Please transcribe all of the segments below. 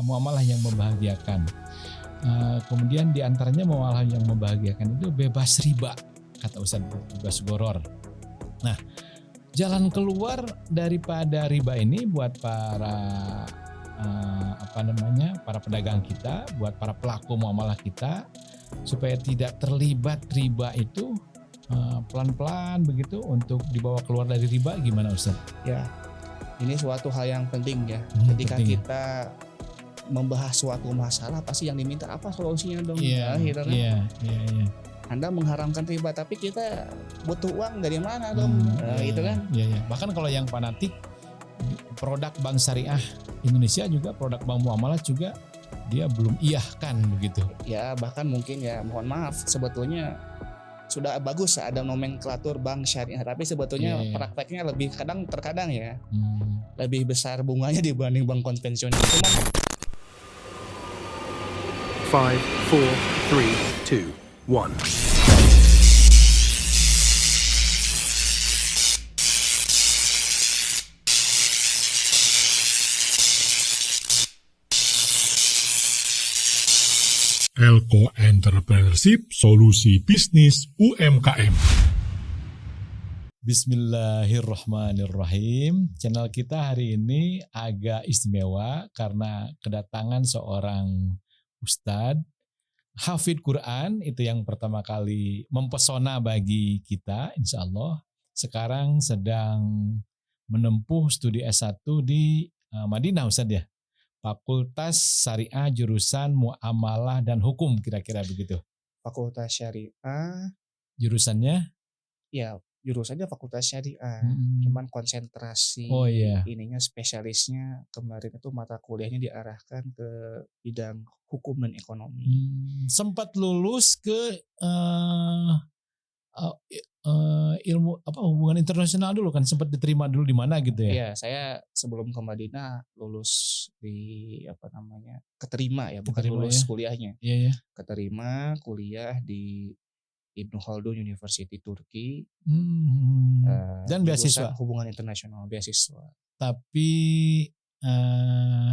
muamalah yang membahagiakan. Kemudian di antaranya muamalah yang membahagiakan itu bebas riba, kata Ustaz, bebas goror. Nah, jalan keluar daripada riba ini buat para para pedagang kita, buat para pelaku muamalah kita, supaya tidak terlibat riba itu pelan-pelan begitu untuk dibawa keluar dari riba, gimana Ustaz? Ya, ini suatu hal yang penting ya. Ketika Penting ya? kita membahas suatu masalah pasti yang diminta apa solusinya dong, Iya, gitu kan. iya, iya, iya. Anda mengharamkan riba tapi kita butuh uang dari mana dong, Iya, gitu iya, kan. iya, iya. Bahkan kalau yang fanatik produk bank syariah Indonesia juga, produk bank muamalah juga dia belum iyahkan begitu. Ya bahkan mungkin ya mohon maaf sebetulnya sudah bagus ada nomenklatur bank syariah tapi Iya, sebetulnya iya. prakteknya terkadang ya Hmm. lebih besar bunganya dibanding bank konvensional. Cuman 5, 4, 3, 2, 1. Elko Entrepreneurship, solusi bisnis UMKM. Bismillahirrahmanirrahim. Channel kita hari ini agak istimewa karena kedatangan seorang ustadz hafid Quran, itu yang pertama kali mempesona bagi kita, insya Allah. Sekarang sedang menempuh studi S1 di Madinah, Ustadz ya. Fakultas Syariah jurusan Muamalah dan Hukum, kira-kira begitu. fakultas syariah Jurusannya? ya jurusannya fakultas syariah. Hmm. Cuman konsentrasi Oh iya. ininya spesialisnya kemarin itu mata kuliahnya diarahkan ke bidang hukum dan ekonomi. Sempat lulus ke ilmu hubungan internasional dulu kan, sempat diterima dulu di mana gitu ya? Iya, saya sebelum ke Madinah lulus di keterima ya, bukan Keterima lulus ya? kuliahnya. Iya ya. Keterima kuliah di Ibnu Khaldun University Turki, Dan jurusan beasiswa, hubungan internasional beasiswa. tapi eh,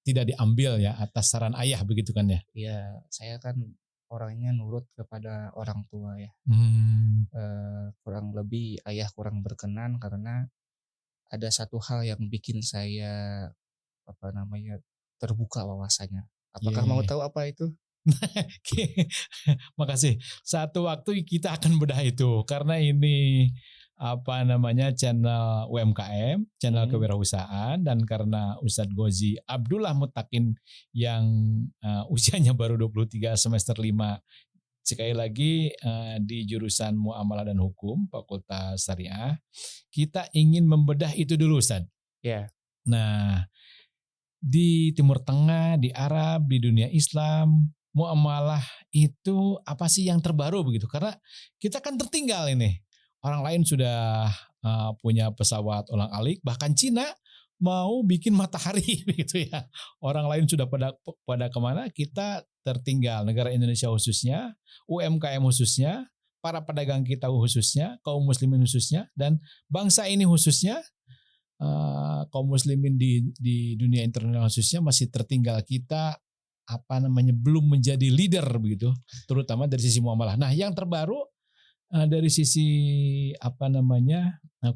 tidak diambil ya atas saran ayah begitu kan ya? Iya, saya kan orangnya nurut kepada orang tua ya. Kurang lebih ayah kurang berkenan karena ada satu hal yang bikin saya terbuka wawasannya. Iya, Apakah iya, mau iya. tahu apa itu? Makasih. Satu waktu kita akan bedah itu karena ini channel UMKM, channel kewirausahaan, dan karena Ustadz Gozi Abdullah Mutakin yang usianya baru 23 semester 5, sekali lagi di jurusan Muamalah dan Hukum Fakultas Syariah, kita ingin membedah itu dulu Ustadz. Ya. Nah, di Timur Tengah, di Arab, di dunia Islam, muamalah itu apa sih yang terbaru begitu? Karena kita kan tertinggal ini. Orang lain sudah punya pesawat ulang-alik, bahkan Cina mau bikin matahari begitu ya. Orang lain sudah pada kemana? Kita tertinggal. Negara Indonesia khususnya, UMKM khususnya, para pedagang kita khususnya, kaum muslimin khususnya, dan bangsa ini khususnya, kaum muslimin di dunia internasional khususnya masih tertinggal. Kita belum menjadi leader begitu, terutama dari sisi muamalah. Nah, yang terbaru dari sisi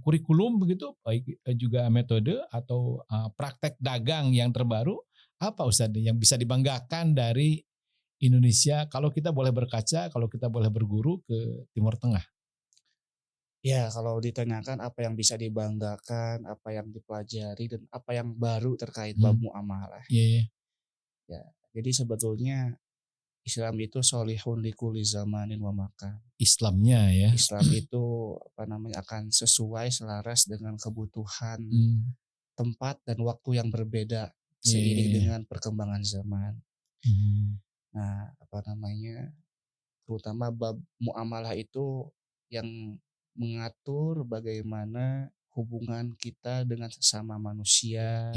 kurikulum begitu, baik juga metode atau praktek dagang yang terbaru, apa Ustaz yang bisa dibanggakan dari Indonesia kalau kita boleh berkaca, kalau kita boleh berguru ke Timur Tengah? Ya, kalau ditanyakan apa yang bisa dibanggakan, apa yang dipelajari, dan apa yang baru terkait bab muamalah. Iya. Ya, jadi sebetulnya Islam itu solihun likuli zamanin wa makan. Islamnya ya. Islam itu akan sesuai selaras dengan kebutuhan tempat dan waktu yang berbeda seiring dengan perkembangan zaman. Nah, terutama bab muamalah itu yang mengatur bagaimana hubungan kita dengan sesama manusia,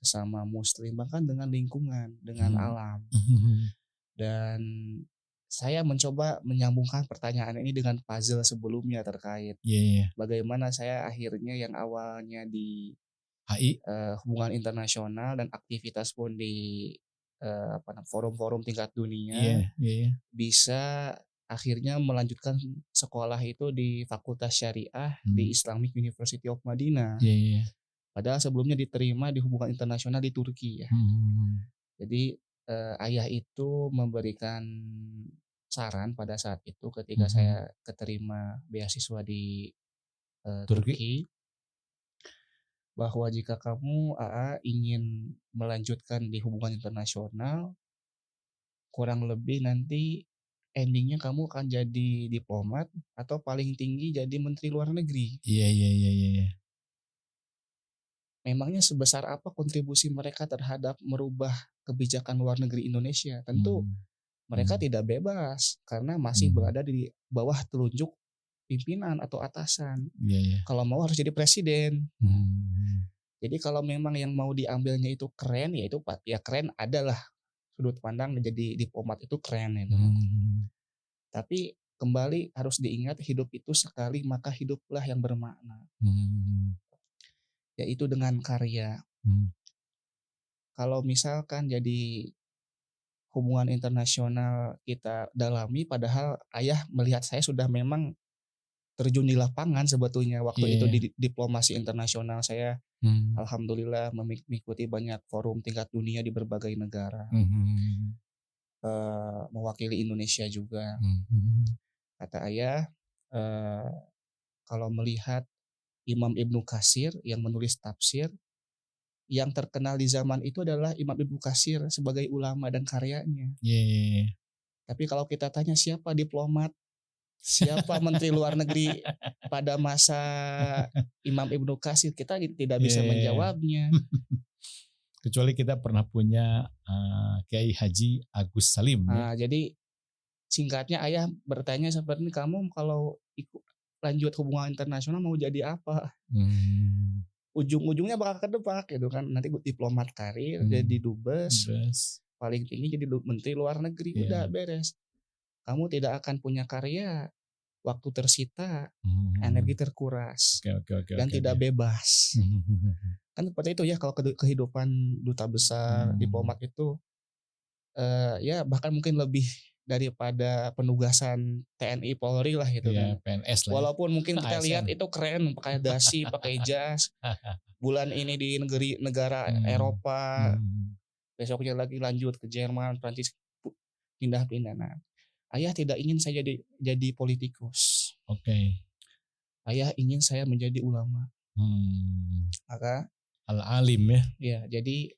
sesama muslim, bahkan dengan lingkungan, dengan alam. Dan saya mencoba menyambungkan pertanyaan ini dengan puzzle sebelumnya terkait bagaimana saya akhirnya yang awalnya di HI. Hubungan internasional dan aktivitas pun di forum-forum tingkat dunia, bisa akhirnya melanjutkan sekolah itu di Fakultas Syariah di Islamic University of Madinah. Padahal sebelumnya diterima di hubungan internasional di Turki ya. Jadi ayah itu memberikan saran pada saat itu ketika saya keterima beasiswa di Turki, bahwa jika kamu ingin melanjutkan di hubungan internasional, kurang lebih nanti endingnya kamu akan jadi diplomat atau paling tinggi jadi menteri luar negeri. Iya. Memangnya sebesar apa kontribusi mereka terhadap merubah kebijakan luar negeri Indonesia? Tentu mereka tidak bebas karena masih berada di bawah telunjuk pimpinan atau atasan. Kalau mau harus jadi presiden. Jadi kalau memang yang mau diambilnya itu keren, ya itu ya keren, adalah sudut pandang menjadi diplomat itu keren itu. Tapi kembali harus diingat, hidup itu sekali, maka hiduplah yang bermakna. Yaitu dengan karya. Kalau misalkan jadi hubungan internasional kita dalami, padahal ayah melihat saya sudah memang terjun di lapangan sebetulnya waktu itu di diplomasi internasional. Saya alhamdulillah mengikuti banyak forum tingkat dunia di berbagai negara, mewakili Indonesia juga. Kata ayah, kalau melihat Imam Ibnu Katsir yang menulis tafsir, yang terkenal di zaman itu adalah Imam Ibnu Katsir sebagai ulama dan karyanya. Tapi kalau kita tanya siapa diplomat, siapa menteri luar negeri pada masa Imam Ibnu Katsir, kita tidak bisa menjawabnya. Kecuali kita pernah punya Kiai Haji Agus Salim. Jadi singkatnya ayah bertanya seperti ini, kamu kalau lanjut hubungan internasional mau jadi apa? Ujung-ujungnya bakal kedebak gitu kan, nanti diplomat karir, jadi dubes, paling tinggi jadi menteri luar negeri, udah beres. Kamu tidak akan punya karya, waktu tersita, energi terkuras, dan tidak bebas. Kan seperti itu ya kalau kehidupan duta besar, diplomat itu ya bahkan mungkin lebih daripada penugasan TNI Polri lah gitu kan. PNS lah. Walaupun mungkin kita lihat itu keren, pakai dasi, pakai jas. Bulan ini di negara Eropa, besoknya lagi lanjut ke Jerman, Prancis, pindah-pindah. Nah, ayah tidak ingin saya jadi politikus. Ayah ingin saya menjadi ulama. Maka al-alim ya. Ya, jadi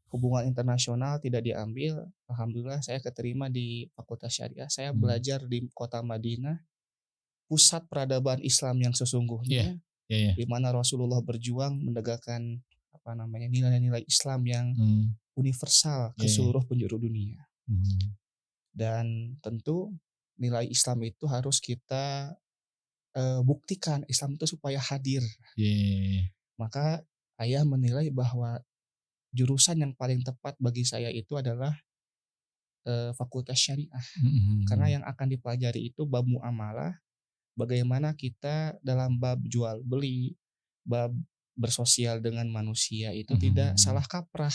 hubungan internasional tidak diambil. Alhamdulillah saya keterima di Fakultas Syariah. Saya belajar di kota Madinah, pusat peradaban Islam yang sesungguhnya, di mana Rasulullah berjuang menegakkan nilai-nilai Islam yang universal ke seluruh penjuru dunia. Dan tentu nilai Islam itu harus kita buktikan Islam itu supaya hadir. Maka ayah menilai bahwa jurusan yang paling tepat bagi saya itu adalah Fakultas Syariah. Karena yang akan dipelajari itu bab muamalah, bagaimana kita dalam bab jual beli, bab bersosial dengan manusia itu tidak salah kaprah.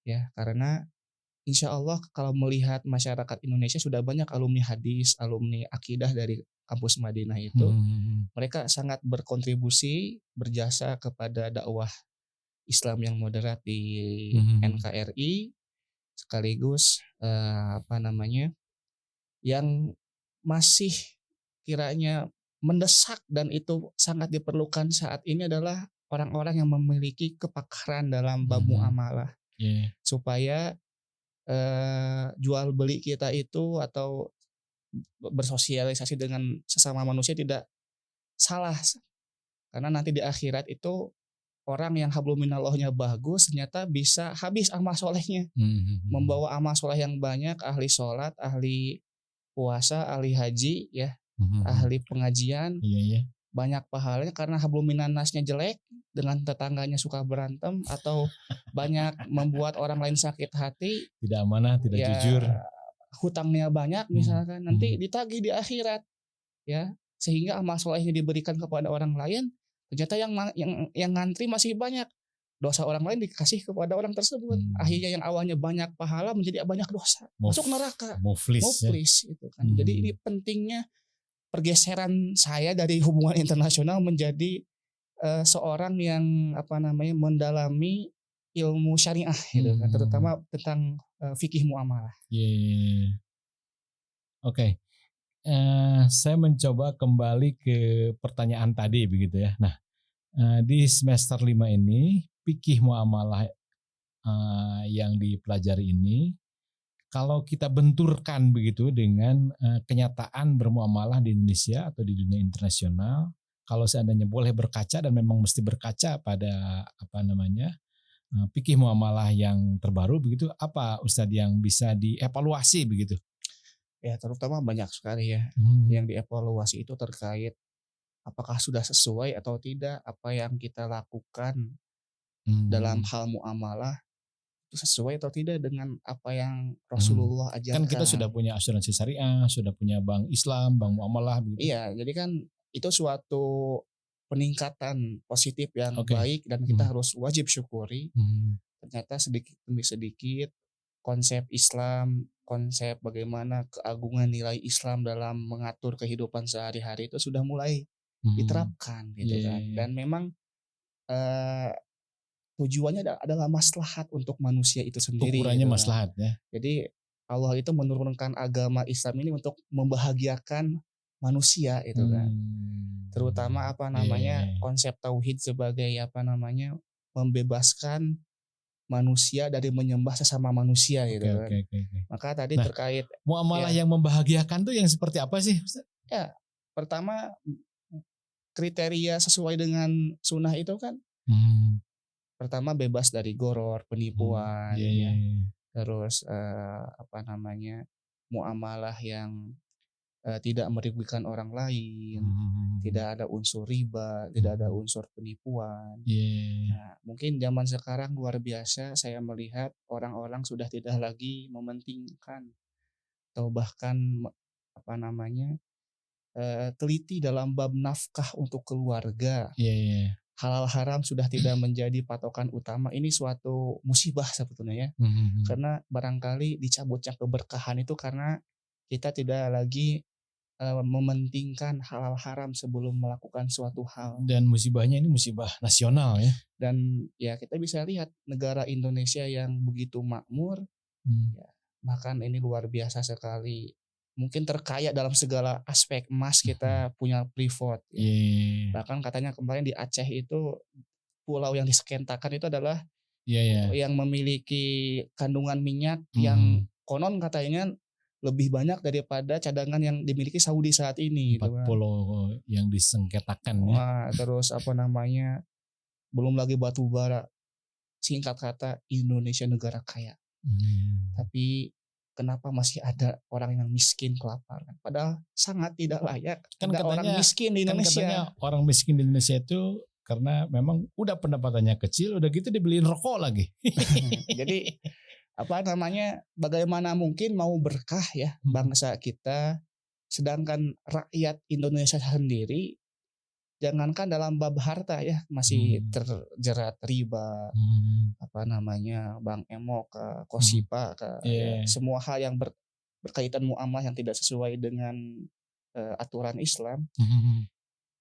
Ya, karena insya Allah kalau melihat masyarakat Indonesia sudah banyak alumni hadis, alumni akidah dari kampus Madinah itu, mereka sangat berkontribusi, berjasa kepada dakwah Islam yang moderat di NKRI, sekaligus yang masih kiranya mendesak dan itu sangat diperlukan saat ini adalah orang-orang yang memiliki kepakaran dalam bab muamalah, supaya jual beli kita itu atau bersosialisasi dengan sesama manusia tidak salah, karena nanti di akhirat itu orang yang hablum minallahnya bagus ternyata bisa habis amal solehnya, membawa amal soleh yang banyak, ahli sholat, ahli puasa, ahli haji, ya, ahli pengajian, banyak pahalanya karena hablum minannasnya jelek, dengan tetangganya suka berantem atau banyak membuat orang lain sakit hati, tidak amanah, tidak jujur, hutangnya banyak misalkan, nanti ditagih di akhirat, ya, sehingga amal solehnya diberikan kepada orang lain, Ternyata yang ngantri masih banyak. Dosa orang lain dikasih kepada orang tersebut. Akhirnya yang awalnya banyak pahala menjadi banyak dosa. Masuk neraka. Muflis itu kan. Jadi ini pentingnya pergeseran saya dari hubungan internasional menjadi seorang yang mendalami ilmu syariah gitu kan, terutama tentang fikih muamalah. Oke. Saya mencoba kembali ke pertanyaan tadi begitu ya. Nah, di semester 5 ini fikih muamalah yang dipelajari ini, kalau kita benturkan begitu dengan kenyataan bermuamalah di Indonesia atau di dunia internasional, kalau seandainya boleh berkaca dan memang mesti berkaca pada fikih muamalah yang terbaru begitu, apa Ustadz yang bisa dievaluasi begitu? Ya, terutama banyak sekali ya yang dievaluasi itu terkait apakah sudah sesuai atau tidak apa yang kita lakukan dalam hal muamalah itu sesuai atau tidak dengan apa yang Rasulullah ajarkan. Kan kita sudah punya asuransi syariah, sudah punya bank Islam, bank muamalah begitu. Iya, jadi kan itu suatu peningkatan positif yang baik dan kita harus wajib syukuri. Ternyata sedikit demi sedikit konsep Islam, konsep bagaimana keagungan nilai Islam dalam mengatur kehidupan sehari-hari itu sudah mulai diterapkan gitu kan. Dan memang tujuannya adalah maslahat untuk manusia itu sendiri. Ukurannya gitu maslahat ya. Jadi Allah itu menurunkan agama Islam ini untuk membahagiakan manusia itu kan. Terutama konsep tauhid sebagai membebaskan manusia dari menyembah sesama manusia gitu kan. Maka tadi terkait muamalah yang membahagiakan tuh yang seperti apa sih? Ya, pertama kriteria sesuai dengan sunnah itu kan pertama bebas dari goror, penipuan, terus muamalah yang tidak merugikan orang lain, tidak ada unsur riba, tidak ada unsur penipuan. Nah, mungkin zaman sekarang luar biasa saya melihat orang-orang sudah tidak lagi mementingkan atau bahkan teliti dalam bab nafkah untuk keluarga. Halal haram sudah tidak menjadi patokan utama. Ini suatu musibah sebetulnya ya. Karena barangkali dicabutnya keberkahan itu karena kita tidak lagi mementingkan halal haram sebelum melakukan suatu hal. Dan musibahnya ini musibah nasional ya. Dan ya kita bisa lihat negara Indonesia yang begitu makmur, ya, bahkan ini luar biasa sekali. Mungkin terkaya dalam segala aspek, emas kita punya Freeport. Ya. Bahkan katanya kemarin di Aceh itu pulau yang disekentakan itu adalah yang memiliki kandungan minyak yang konon katanya lebih banyak daripada cadangan yang dimiliki Saudi saat ini. 4 pulau yang disengketakan ya. Wah, terus belum lagi batu bara. Singkat kata Indonesia negara kaya. Tapi kenapa masih ada orang yang miskin kelaparan? Padahal sangat tidak layak ada orang miskin di Indonesia. Katanya orang miskin di Indonesia itu karena memang udah pendapatannya kecil, udah gitu dibeliin rokok lagi. Jadi bagaimana mungkin mau berkah ya bangsa kita, sedangkan rakyat Indonesia sendiri jangankan dalam bab harta ya masih terjerat riba, bank emok, kosipa, semua hal yang berkaitan muamalah yang tidak sesuai dengan aturan Islam.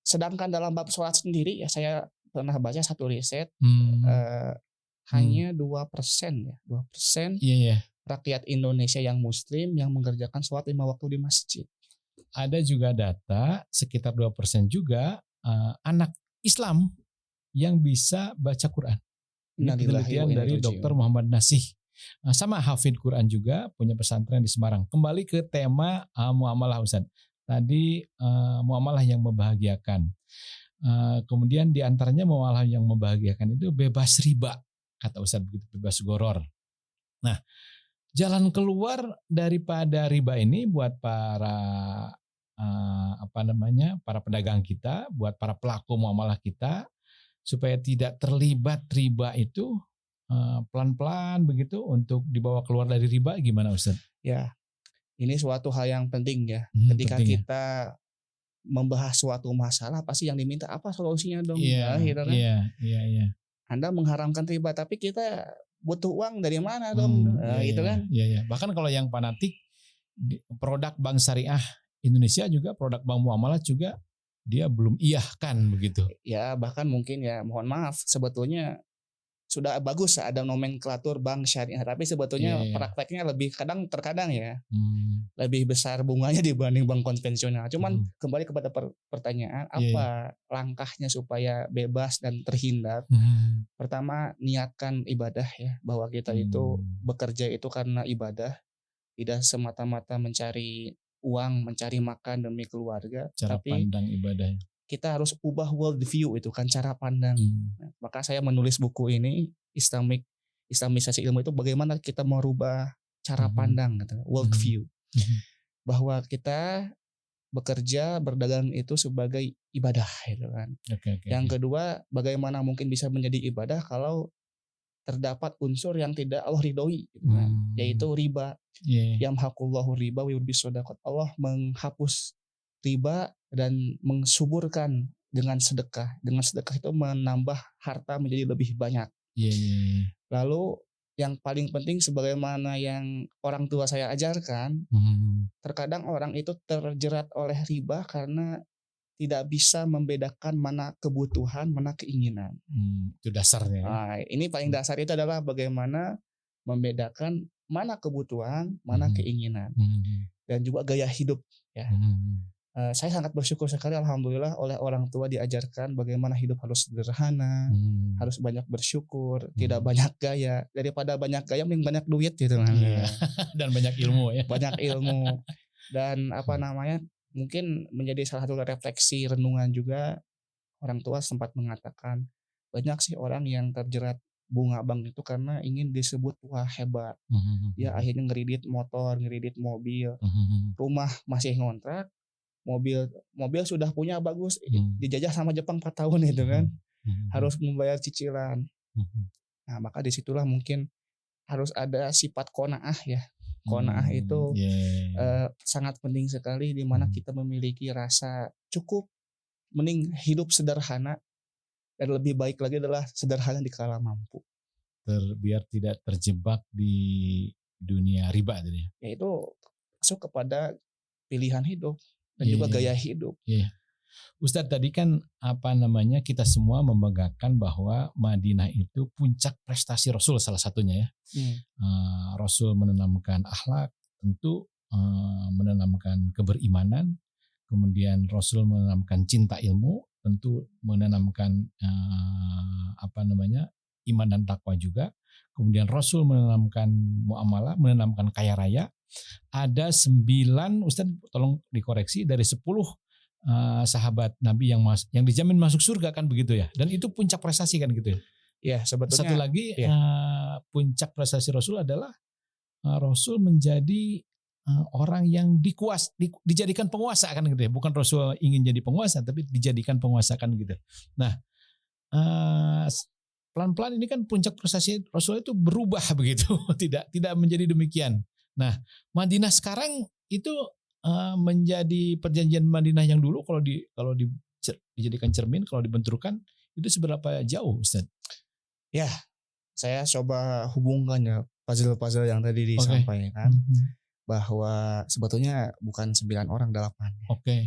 Sedangkan dalam bab sholat sendiri ya saya pernah baca satu riset hanya 2% ya, 2% rakyat Indonesia yang Muslim yang mengerjakan sholat 5 waktu di masjid. Ada juga data sekitar 2% juga anak Islam yang bisa baca Quran. Ini penelitian dari Dr. Muhammad Nasih. Sama hafid Quran juga, punya pesantren di Semarang. Kembali ke tema muamalah Ustaz. Tadi muamalah yang membahagiakan. Kemudian diantaranya muamalah yang membahagiakan itu bebas riba. Kata Ustaz begitu, bebas goror. Nah, jalan keluar daripada riba ini buat para para pedagang kita, buat para pelaku muamalah kita supaya tidak terlibat riba itu pelan-pelan begitu untuk dibawa keluar dari riba, gimana Ustaz? Ya, ini suatu hal yang penting ya. Ketika penting kita membahas suatu masalah pasti yang diminta apa solusinya dong, Iya, gitu kan. iya. Anda mengharamkan riba tapi kita butuh uang dari mana dong, gitu kan. Iya. Bahkan kalau yang fanatik produk bank syariah Indonesia juga, produk bank muamalah juga dia belum iyahkan begitu. Ya bahkan mungkin ya mohon maaf sebetulnya sudah bagus ada nomenklatur bank syariah tapi sebetulnya prakteknya terkadang ya lebih besar bunganya dibanding bank konvensional. Cuman kembali kepada pertanyaan apa langkahnya supaya bebas dan terhindar. Pertama niatkan ibadah ya, bahwa kita itu bekerja itu karena ibadah, tidak semata-mata mencari uang, mencari makan demi keluarga, cara tapi pandang ibadah. Kita harus ubah world view itu kan, cara pandang. Nah, maka saya menulis buku ini Islamisasi ilmu itu bagaimana kita merubah cara pandang gitu, world view. Bahwa kita bekerja berdagang itu sebagai ibadah gitu kan. Yang kedua, bagaimana mungkin bisa menjadi ibadah kalau terdapat unsur yang tidak Allah ridhoi gitu kan, yaitu riba. Yamhaqullahu riba wa yurbis shadaqat. Allah menghapus riba dan mensuburkan dengan sedekah. Dengan sedekah itu menambah harta menjadi lebih banyak. Lalu yang paling penting sebagaimana yang orang tua saya ajarkan, terkadang orang itu terjerat oleh riba karena tidak bisa membedakan mana kebutuhan, mana keinginan. Itu dasarnya. Nah, ini paling dasar itu adalah bagaimana membedakan mana kebutuhan, mana keinginan, dan juga gaya hidup. Ya, saya sangat bersyukur sekali, alhamdulillah, oleh orang tua diajarkan bagaimana hidup harus sederhana, harus banyak bersyukur, tidak banyak gaya. Daripada banyak gaya, mending banyak duit gitu kan. Dan banyak ilmu ya. Banyak ilmu dan mungkin menjadi salah satu refleksi renungan juga. Orang tua sempat mengatakan banyak sih orang yang terjerat bunga bank itu karena ingin disebut wah hebat. Ya akhirnya ngeridit motor, ngeridit mobil, rumah masih ngontrak, mobil sudah punya bagus, dijajah sama Jepang 4 tahun itu kan, harus membayar cicilan. Nah maka disitulah mungkin harus ada sifat qanaah ya. Qanaah itu sangat penting sekali, di mana kita memiliki rasa cukup, mending hidup sederhana, dan lebih baik lagi adalah sederhana di kala mampu. Biar tidak terjebak di dunia riba tadi. Yaitu masuk kepada pilihan hidup dan juga gaya hidup. Ustadz tadi kan kita semua membanggakan bahwa Madinah itu puncak prestasi Rasul salah satunya ya. Rasul menanamkan akhlak, tentu menanamkan keberimanan, kemudian Rasul menanamkan cinta ilmu, tentu menanamkan iman dan takwa juga. Kemudian Rasul menanamkan muamalah, menanamkan kaya raya. Ada 9, Ustadz tolong dikoreksi, dari 10 sahabat Nabi yang dijamin masuk surga kan begitu ya. Dan itu puncak prestasi kan gitu ya. Ya sebetulnya. Satu lagi puncak prestasi Rasul adalah Rasul menjadi orang yang dijadikan penguasa kan gitu ya. Bukan Rasul ingin jadi penguasa tapi dijadikan penguasa kan gitu. Nah pelan-pelan ini kan puncak prestasi Rasul itu berubah begitu. Tidak menjadi demikian. Nah Madinah sekarang itu menjadi perjanjian Madinah yang dulu kalau dijadikan cermin, kalau dibenturkan itu seberapa jauh Ustaz? Ya, saya coba hubungkan ya puzzle-puzzle yang tadi disampaikan, bahwa sebetulnya bukan 9 orang, 8. Oke.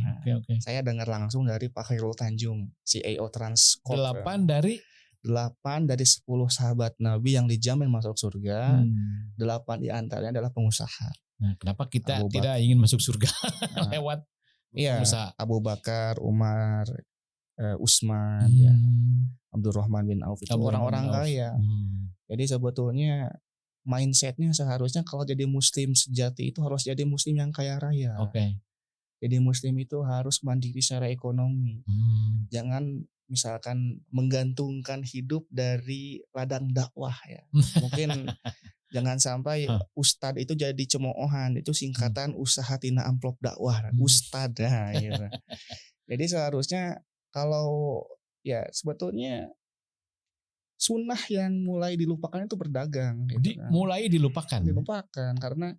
Saya dengar langsung dari Pak Khairul Tanjung, CEO Transcorp. 8 dari 10 sahabat Nabi yang dijamin masuk surga. 8 diantaranya adalah pengusaha. Nah, kenapa kita tidak ingin masuk surga lewat pengusaha? Abu Bakar, Umar, Utsman, Abdurrahman bin Auf itu orang-orang kaya. Jadi sebetulnya mindsetnya seharusnya kalau jadi muslim sejati itu harus jadi muslim yang kaya raya. Jadi muslim itu harus mandiri secara ekonomi. Jangan misalkan menggantungkan hidup dari ladang dakwah ya. Mungkin jangan sampai ustad itu jadi cemoohan, itu singkatan usaha tina amplop dakwah, ustad gitu. Jadi seharusnya kalau ya sebetulnya sunnah yang mulai dilupakan itu berdagang. Gitu kan. Mulai dilupakan. Karena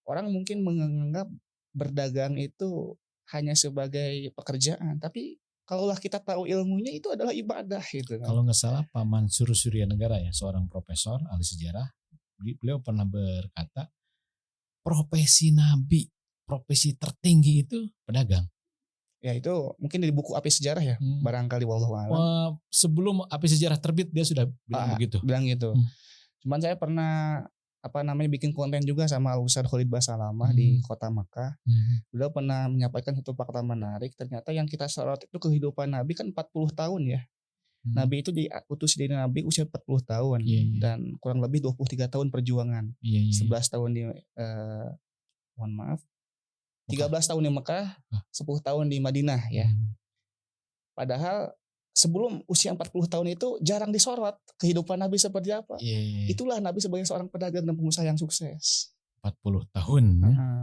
orang mungkin menganggap berdagang itu hanya sebagai pekerjaan, tapi kalaulah kita tahu ilmunya itu adalah ibadah gitu kan. Kalau nggak salah Pak Mansur Suryanegara ya, seorang profesor ahli sejarah, beliau pernah berkata profesi nabi, profesi tertinggi itu pedagang. Ya itu mungkin di buku Api Sejarah ya, barangkali wallahu a'lam. Sebelum Api Sejarah terbit dia sudah bilang begitu. Bilang gitu. Cuman saya pernah bikin konten juga sama Al-Ustadz Khalid Basalamah di kota Makkah. Beliau pernah menyampaikan satu fakta menarik, ternyata yang kita sorot itu kehidupan Nabi kan 40 tahun ya. Nabi itu diutus jadi Nabi usia 40 tahun dan kurang lebih 23 tahun perjuangan. 11 tahun di 13 tahun di Mekah, 10 tahun di Madinah ya. Padahal sebelum usia 40 tahun itu jarang disorot kehidupan Nabi seperti apa. Itulah Nabi sebagai seorang pedagang dan pengusaha yang sukses. 40 tahun.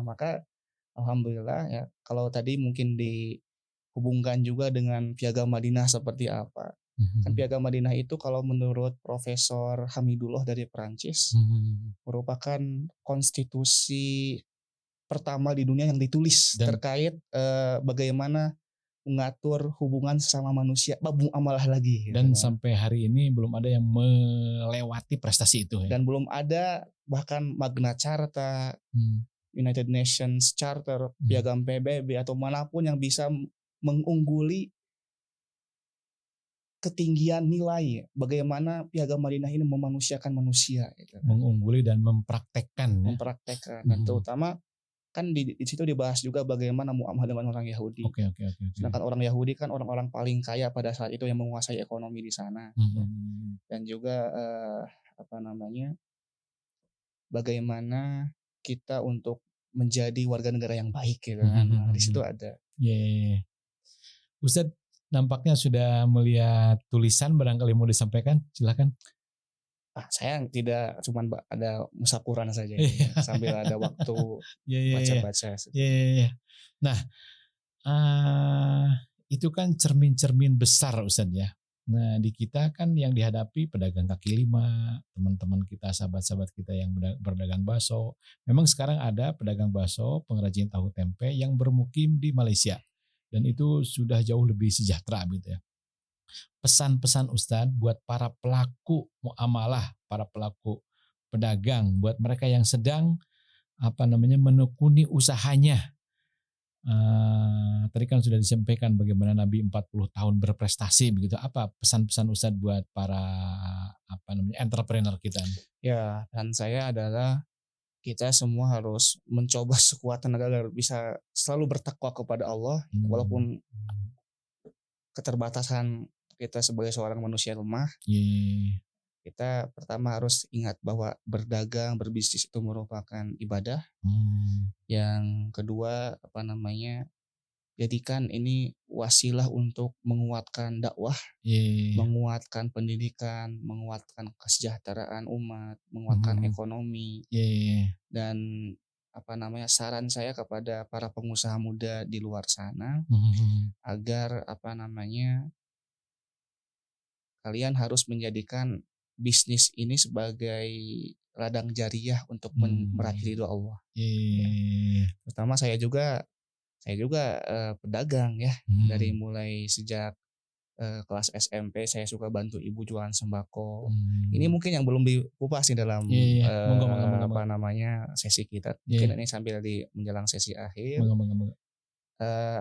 Maka alhamdulillah ya, kalau tadi mungkin dihubungkan juga dengan Piagam Madinah seperti apa. Kan Piagam Madinah itu kalau menurut Profesor Hamidullah dari Perancis merupakan konstitusi pertama di dunia yang ditulis terkait bagaimana mengatur hubungan sesama manusia, bab muamalah lagi. Dan sampai hari ini belum ada yang melewati prestasi itu. Dan belum ada bahkan Magna Carta, United Nations Charter, Piagam PBB atau manapun yang bisa mengungguli ketinggian nilai bagaimana Piagam Madinah ini memanusiakan manusia. Mengungguli dan mempraktekkan. Dan terutama kan di situ dibahas juga bagaimana muamalah dengan orang Yahudi. Oke. Sedangkan orang Yahudi kan orang-orang paling kaya pada saat itu yang menguasai ekonomi di sana. Dan juga bagaimana kita untuk menjadi warga negara yang baik gitu kan. Di situ ada. Ustadz nampaknya sudah melihat tulisan, barangkali mau disampaikan, silakan. Saya tidak, cuman ada musakuran saja sambil ada waktu baca-baca. Nah, itu kan cermin-cermin besar Ustadz ya. Nah di kita kan yang dihadapi pedagang kaki lima, teman-teman kita, sahabat-sahabat kita yang berdagang bakso. Memang sekarang ada pedagang bakso, pengrajin tahu tempe yang bermukim di Malaysia. Dan itu sudah jauh lebih sejahtera gitu ya. Pesan-pesan Ustadz buat para pelaku muamalah, para pelaku pedagang, buat mereka yang sedang menekuni usahanya. Tadi kan sudah disampaikan bagaimana Nabi 40 tahun berprestasi begitu. Apa pesan-pesan Ustadz buat para entrepreneur kita? Ya, dan saya adalah kita semua harus mencoba sekuat tenaga agar bisa selalu bertakwa kepada Allah walaupun keterbatasan kita sebagai seorang manusia lemah. Kita pertama harus ingat bahwa berdagang, berbisnis itu merupakan ibadah. Yang kedua jadikan ini wasilah untuk menguatkan dakwah, menguatkan pendidikan, menguatkan kesejahteraan umat, menguatkan ekonomi. Dan saran saya kepada para pengusaha muda di luar sana agar kalian harus menjadikan bisnis ini sebagai ladang jariah untuk meraih ridho Allah. Pertama saya juga pedagang ya. Dari mulai sejak kelas SMP saya suka bantu ibu jualan sembako. Ini mungkin yang belum dikupas nih dalam sesi kita. Mungkin ini sambil menjelang sesi akhir.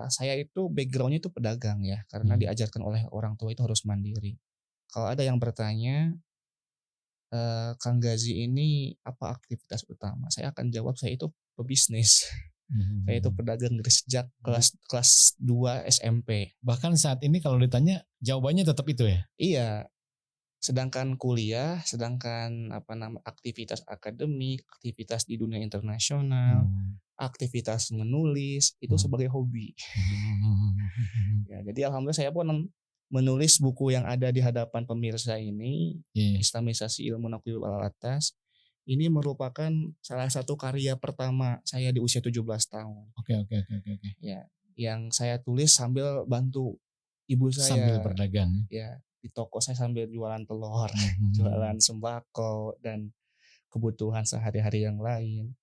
Saya itu backgroundnya itu pedagang ya, karena diajarkan oleh orang tua itu harus mandiri. Kalau ada yang bertanya, Kang Gazi ini apa aktivitas utama? Saya akan jawab saya itu pebisnis. Saya itu pedagang dari sejak kelas 2 SMP. Bahkan saat ini kalau ditanya jawabannya tetap itu ya? Iya. Sedangkan kuliah, aktivitas akademik, aktivitas di dunia internasional, aktivitas menulis itu sebagai hobi. Ya, jadi alhamdulillah saya pun menulis buku yang ada di hadapan pemirsa ini, Islamisasi Ilmu Naqli wal Atas. Ini merupakan salah satu karya pertama saya di usia 17 tahun. Oke. Ya, yang saya tulis sambil bantu ibu saya. Sambil berdagang. Ya, di toko saya sambil jualan telur, jualan sembako dan kebutuhan sehari-hari yang lain.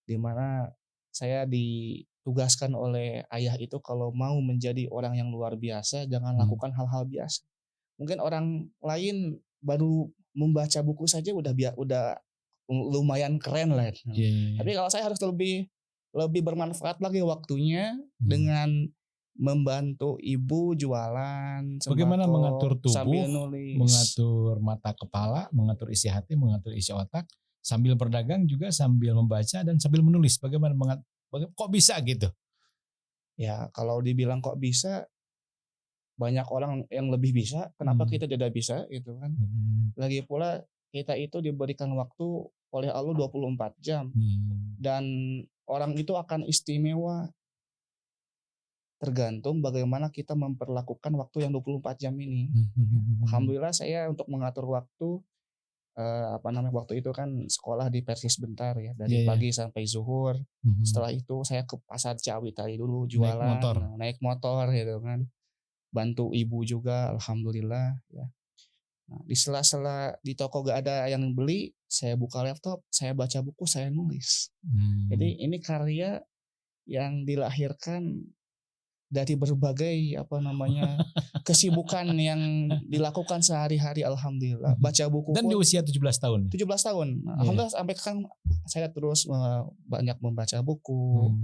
Di mana saya ditugaskan oleh ayah itu kalau mau menjadi orang yang luar biasa jangan lakukan hal-hal biasa. Mungkin orang lain baru membaca buku saja udah lumayan keren lah. Tapi kalau saya harus lebih bermanfaat lagi waktunya dengan membantu ibu jualan sembako, bagaimana mengatur tubuh, sambil nulis, mengatur mata kepala, mengatur isi hati, mengatur isi otak, sambil berdagang juga sambil membaca dan sambil menulis. Bagaimana kok bisa gitu? Ya kalau dibilang kok bisa, banyak orang yang lebih bisa, kenapa kita tidak bisa gitu kan. Lagi pula kita itu diberikan waktu oleh Allah 24 jam. Dan orang itu akan istimewa tergantung bagaimana kita memperlakukan waktu yang 24 jam ini. Alhamdulillah saya untuk mengatur waktu waktu itu kan sekolah di Persis bentar ya dari pagi sampai zuhur. Setelah itu saya ke pasar Ciawi tadi dulu jualan, naik motor gitu kan. Bantu ibu juga alhamdulillah ya. Nah, di sela-sela di toko gak ada yang beli, saya buka laptop, saya baca buku, saya nulis. Jadi ini karya yang dilahirkan dari berbagai kesibukan yang dilakukan sehari-hari alhamdulillah. Baca buku dan pun, di usia 17 tahun. 17 tahun. Alhamdulillah sampai sekarang saya terus banyak membaca buku,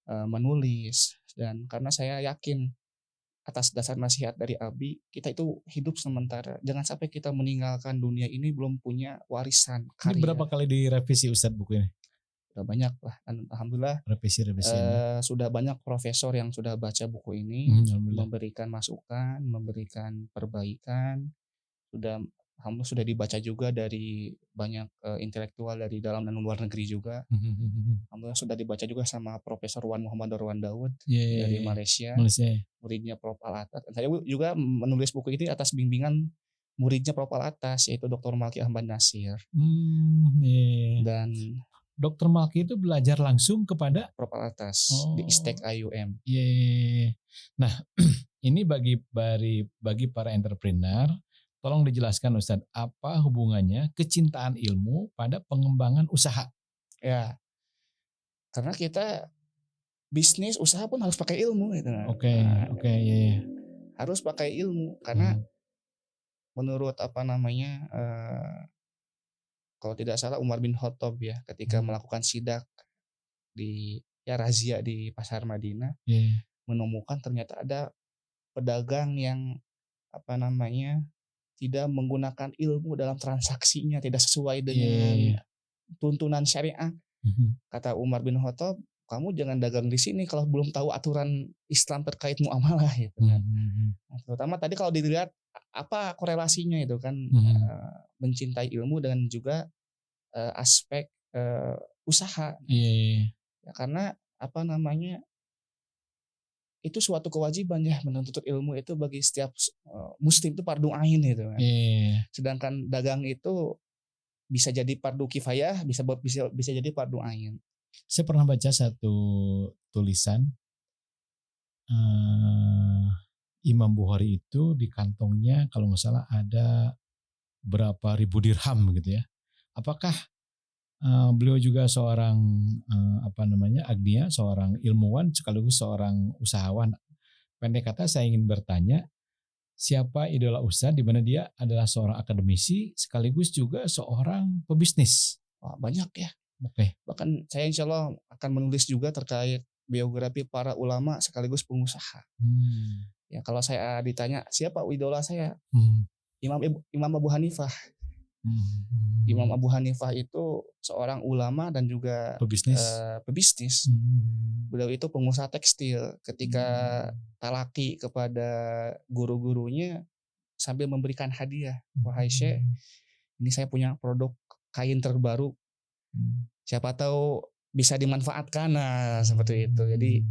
menulis, dan karena saya yakin atas dasar nasihat dari Abi, kita itu hidup sementara. Jangan sampai kita meninggalkan dunia ini belum punya warisan karya. Ini berapa kali direvisi Ustadz buku ini? Udah banyak lah. Dan alhamdulillah revisi sudah banyak profesor yang sudah baca buku ini, memberikan masukan, memberikan perbaikan. Alhamdulillah sudah dibaca juga dari banyak intelektual dari dalam dan luar negeri juga. Alhamdulillah sudah dibaca juga sama Profesor Wan Muhammad Darwan Daud dari Malaysia. Muridnya Prof. Al-Atas. Saya juga menulis buku ini atas bimbingan muridnya Prof. Al-Atas yaitu Dr. Malki Ahmad Nasir. Dan Dr. Malki itu belajar langsung kepada Prof. Al-Atas di ISTEK IUM. Nah, ini bagi para entrepreneur, tolong dijelaskan Ustadz, apa hubungannya kecintaan ilmu pada pengembangan usaha? Ya, karena kita bisnis usaha pun harus pakai ilmu gitu. Harus pakai ilmu karena menurut kalau tidak salah Umar bin Khattab ya ketika melakukan sidak di razia di pasar Madinah, menemukan ternyata ada pedagang yang tidak menggunakan ilmu dalam transaksinya, tidak sesuai dengan tuntunan syariat. Kata Umar bin Khattab, kamu jangan dagang di sini kalau belum tahu aturan Islam terkait muamalah gitu kan. Nah, terutama tadi kalau dilihat apa korelasinya itu kan, mencintai ilmu dan juga aspek usaha. Ya, karena itu suatu kewajiban ya, menuntut ilmu itu bagi setiap muslim itu fardu ain gitu kan. Sedangkan dagang itu bisa jadi fardu kifayah, bisa jadi fardu ain. Saya pernah baca satu tulisan Imam Bukhari itu di kantongnya kalau nggak salah ada berapa ribu dirham gitu ya. Apakah beliau juga seorang agnia, seorang ilmuwan sekaligus seorang usahawan? Pendek kata saya ingin bertanya, siapa idola Ustadz di mana dia adalah seorang akademisi sekaligus juga seorang pebisnis? Banyak ya. Bahkan saya insya Allah akan menulis juga terkait biografi para ulama sekaligus pengusaha. Ya kalau saya ditanya siapa idola saya, Imam Abu Hanifah. Imam Abu Hanifah itu seorang ulama dan juga pebisnis. Beliau itu pengusaha tekstil. Ketika talaki kepada guru-gurunya sambil memberikan hadiah, wahai Syekh, ini saya punya produk kain terbaru, siapa tahu bisa dimanfaatkan. Nah seperti itu. Jadi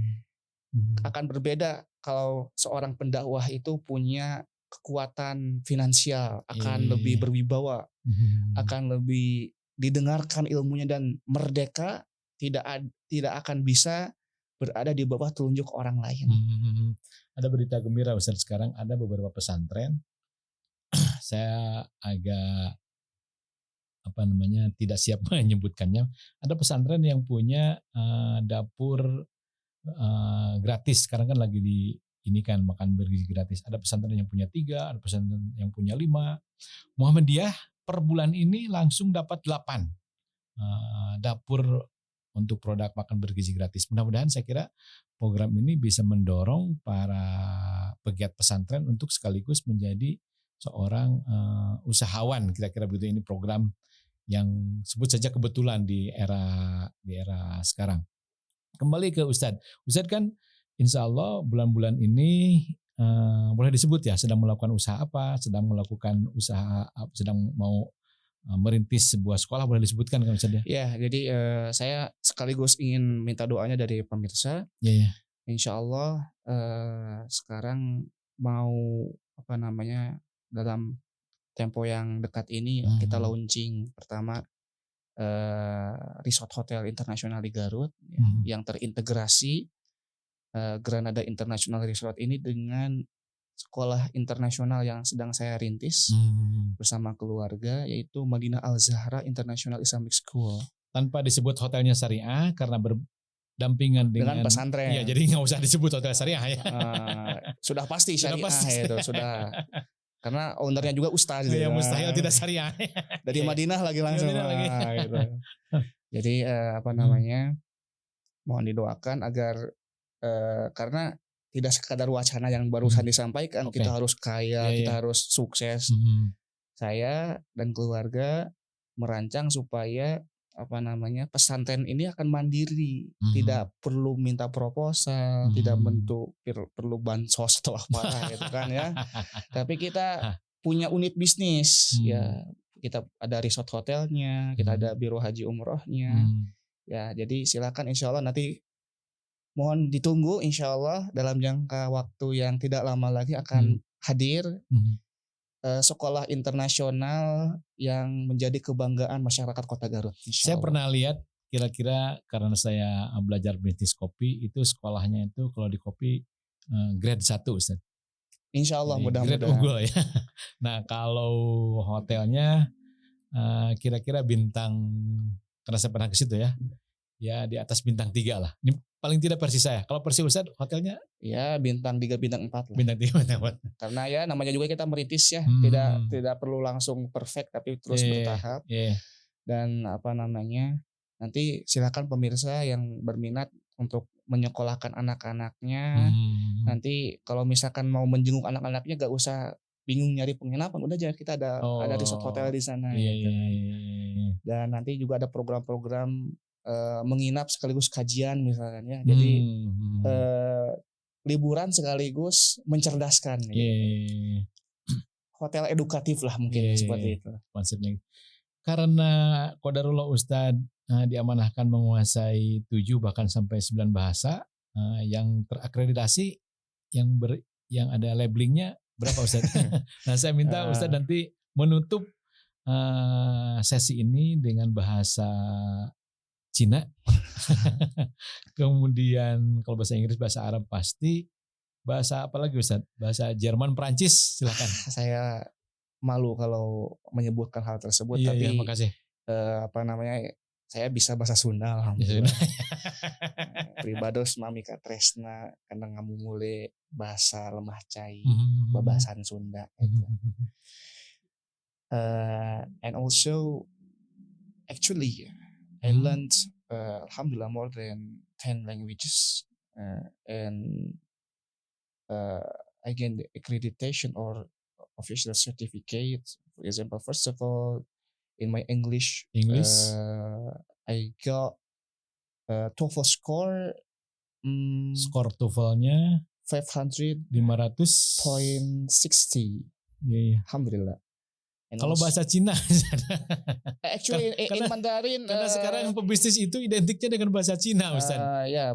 akan berbeda kalau seorang pendakwah itu punya kekuatan finansial, akan lebih berwibawa, akan lebih didengarkan ilmunya dan merdeka, tidak akan bisa berada di bawah telunjuk orang lain. Ada berita gembira Ustaz, sekarang ada beberapa pesantren saya agak tidak siap menyebutkannya. Ada pesantren yang punya dapur gratis. Sekarang kan lagi ini kan makan bergizi gratis. Ada pesantren yang punya 3, ada pesantren yang punya 5. Muhammadiyah per bulan ini langsung dapat 8 dapur untuk produk makan bergizi gratis. Mudah-mudahan saya kira program ini bisa mendorong para pegiat pesantren untuk sekaligus menjadi seorang usahawan, kira-kira begitu. Ini program yang sebut saja kebetulan di era sekarang. Kembali ke Ustadz. Ustadz kan insya Allah bulan-bulan ini boleh disebut ya sedang melakukan usaha apa, sedang melakukan usaha, sedang mau merintis sebuah sekolah, boleh disebutkan kan Ustadz ya? Ya, jadi saya sekaligus ingin minta doanya dari pemirsa. Ya. Insya Allah sekarang mau dalam tempo yang dekat ini kita launching pertama resort hotel internasional di Garut yang terintegrasi Granada International Resort ini dengan sekolah internasional yang sedang saya rintis bersama keluarga, yaitu Madinah Al Zahra International Islamic School. Tanpa disebut hotelnya syariah karena berdampingan dengan pesantren. Iya, jadi nggak usah disebut hotel syariah ya. Sudah pasti syariah itu sudah. Karena ownernya juga ustaz. Ya, mustahil tidak syariah. Dari Madinah lagi langsung. Gitu. Jadi mohon didoakan agar karena tidak sekadar wacana yang barusan disampaikan, kita harus kaya, kita harus sukses. Saya dan keluarga merancang supaya pesantren ini akan mandiri, tidak perlu minta proposal, tidak perlu bansos atau apa gitu kan ya. Tapi kita punya unit bisnis ya, kita ada resort hotelnya, kita ada biro haji umrohnya. Ya, jadi silakan insya Allah nanti mohon ditunggu, insya Allah dalam jangka waktu yang tidak lama lagi akan hadir sekolah internasional yang menjadi kebanggaan masyarakat Kota Garut. Saya pernah lihat kira-kira karena saya belajar bisnis kopi, itu sekolahnya itu kalau di kopi grade 1 Ustaz. Insya Allah mudah-mudahan. Grade unggul ya. Nah kalau hotelnya kira-kira bintang, karena saya pernah ke situ ya di atas bintang 3 lah. Ini paling tidak versi saya. Kalau versi Ustaz hotelnya? Ya bintang 3, bintang 4 lah. Bintang 3, bintang 4. Karena ya namanya juga kita merintis ya. Tidak perlu langsung perfect tapi terus bertahap. Dan nanti silakan pemirsa yang berminat untuk menyekolahkan anak-anaknya. Nanti kalau misalkan mau menjenguk anak-anaknya gak usah bingung nyari penginapan. Udah aja kita ada resort hotel di sana. Dan nanti juga ada program-program menginap sekaligus kajian misalkan ya. Jadi liburan sekaligus mencerdaskan. Hotel edukatif lah mungkin seperti itu. Konsepnya. Karena qadarullah Ustadz diamanahkan menguasai 7 bahkan sampai 9 bahasa yang terakreditasi, yang ada labelingnya berapa Ustadz? Nah saya minta Ustadz nanti menutup sesi ini dengan bahasa Cina, kemudian kalau bahasa Inggris, bahasa Arab pasti, bahasa apa lagi Ustaz? Bahasa Jerman, Perancis, silakan. Saya malu kalau menyebutkan hal tersebut, tapi makasih. Saya bisa bahasa Sunda alhamdulillah. Pribados mami katresna karena ngamumule bahasa lemah cai, babasan Sunda. And also actually I learned alhamdulillah more than 10 languages and I gained the accreditation or official certificate. For example, first of all, in my English I got TOEFL score. Skor TOEFL-nya 500.60. Alhamdulillah. And kalau bahasa Cina actually in Mandarin karena sekarang pebisnis itu identiknya dengan bahasa Cina Ustaz.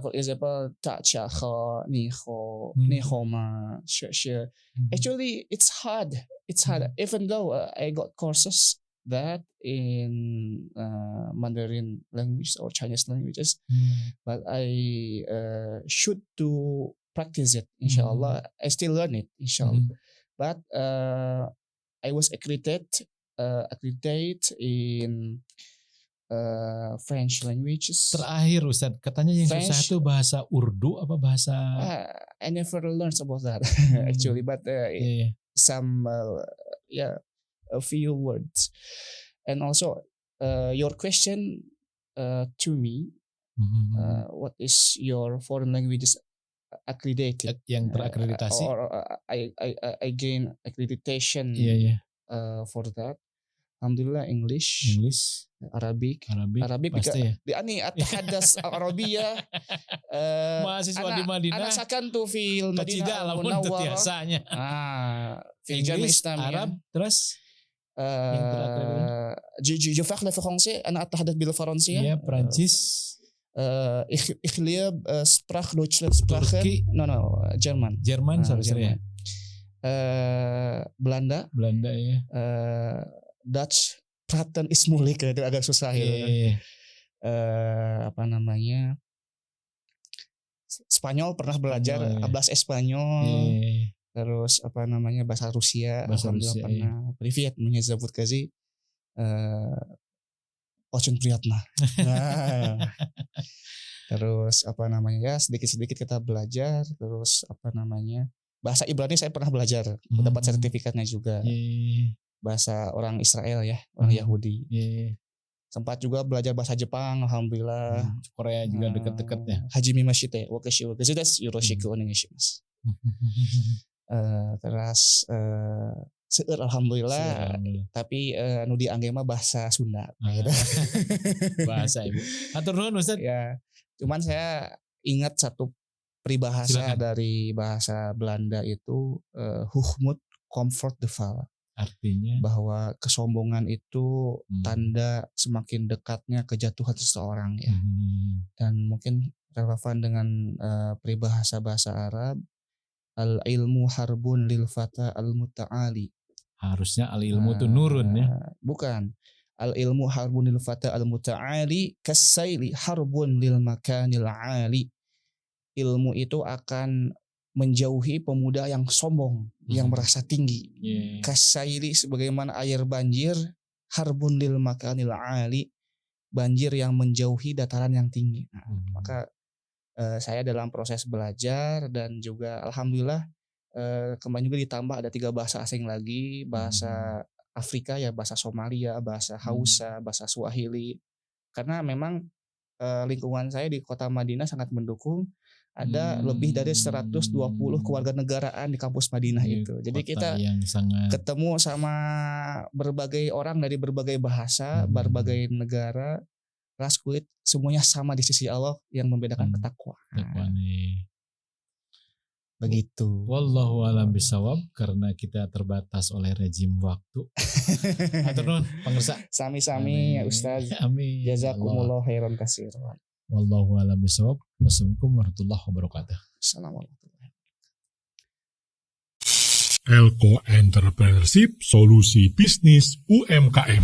For example, ta cha kho ni ho ni ho ma she. Actually it's hard. Even though I got courses that in Mandarin language or Chinese languages, but I should to practice it. Inshallah, I still learn it. Inshallah, but I was accredited accredited in French languages. Terakhir Ustadz, katanya yang susah French. itu bahasa Urdu apa bahasa? I never learned about that actually, but Iya. some a few words. And also your question to me, what is your foreign languages accredited? Yang terakreditasi. Or I gain accreditation Iya. for that. Alhamdulillah English, Arabic pasti ya. أني أتحدث عربية Mahasiswa di Madinah. أنا سكنت في المدينة Tidak lah pun المنورة biasanya. في الجامعة Inggris, الإسلامية. Arab, terus yang terakreditasi. je parle français أنا أتحدث بالفرنسية. Iya, Prancis. Ich lebe Sprach Deutschland Sprache. Turki. No, Jerman. Jerman seharusnya ya. Belanda ya. Dutch Praten is moeilijk, itu agak susah Iya. Apa namanya, Spanyol pernah belajar, hablas Espanyol. Iya. Terus apa namanya, bahasa Rusia Rusia, pernah. Привет, меня зовут Kazi. Очень приятно. Terus apa namanya, ya sedikit-sedikit kita belajar. Terus apa namanya, bahasa Ibrani saya pernah belajar, dapat sertifikatnya juga. Bahasa orang Israel ya, orang Yahudi. Sempat juga belajar bahasa Jepang, alhamdulillah. Korea juga deket-deket ya. Hajime mashite, wakashi desu, yoroshiku onegaishimasu. Terus seueur alhamdulillah. Tapi nu diangge mah bahasa Sunda. Bahasa Ibu. Atur nuhun Ustaz. Ya, cuman saya ingat satu peribahasa Silakan. dari bahasa Belanda itu hoogmoed comfort the fall. Artinya bahwa kesombongan itu tanda semakin dekatnya kejatuhan seseorang ya. Dan mungkin relevan dengan peribahasa bahasa Arab, al ilmu harbun lil fata al muta'ali. Harusnya al ilmu itu nurun ya. Bukan. Al ilmu harbun lil fata al muta'ali kasaili harbun lil makanil ali. Ilmu itu akan menjauhi pemuda yang sombong, yang merasa tinggi. Kasaili sebagaimana air banjir, harbun lil makanil ali, banjir yang menjauhi dataran yang tinggi. Maka saya dalam proses belajar dan juga alhamdulillah kemarin juga ditambah ada 3 bahasa asing lagi, bahasa Afrika ya, bahasa Somalia, bahasa Hausa, bahasa Swahili. Karena memang lingkungan saya di kota Madinah sangat mendukung. Ada lebih dari 120 kewarganegaraan di kampus Madinah itu. Jadi kita ketemu sama berbagai orang dari berbagai bahasa, berbagai negara, ras kulit, semuanya sama di sisi Allah yang membedakan ketakwaan. Begitu. Wallahu a'lam bishawab, karena kita terbatas oleh rejim waktu. Atur nuhun pangersa. Sami-sami ya Ustaz. Amin. Jazakumullah khairan katsiran. Wallahu a'lam bishawab. Wassalamualaikum warahmatullahi wabarakatuh. Assalamualaikum. Elko Entrepreneurship, solusi bisnis UMKM.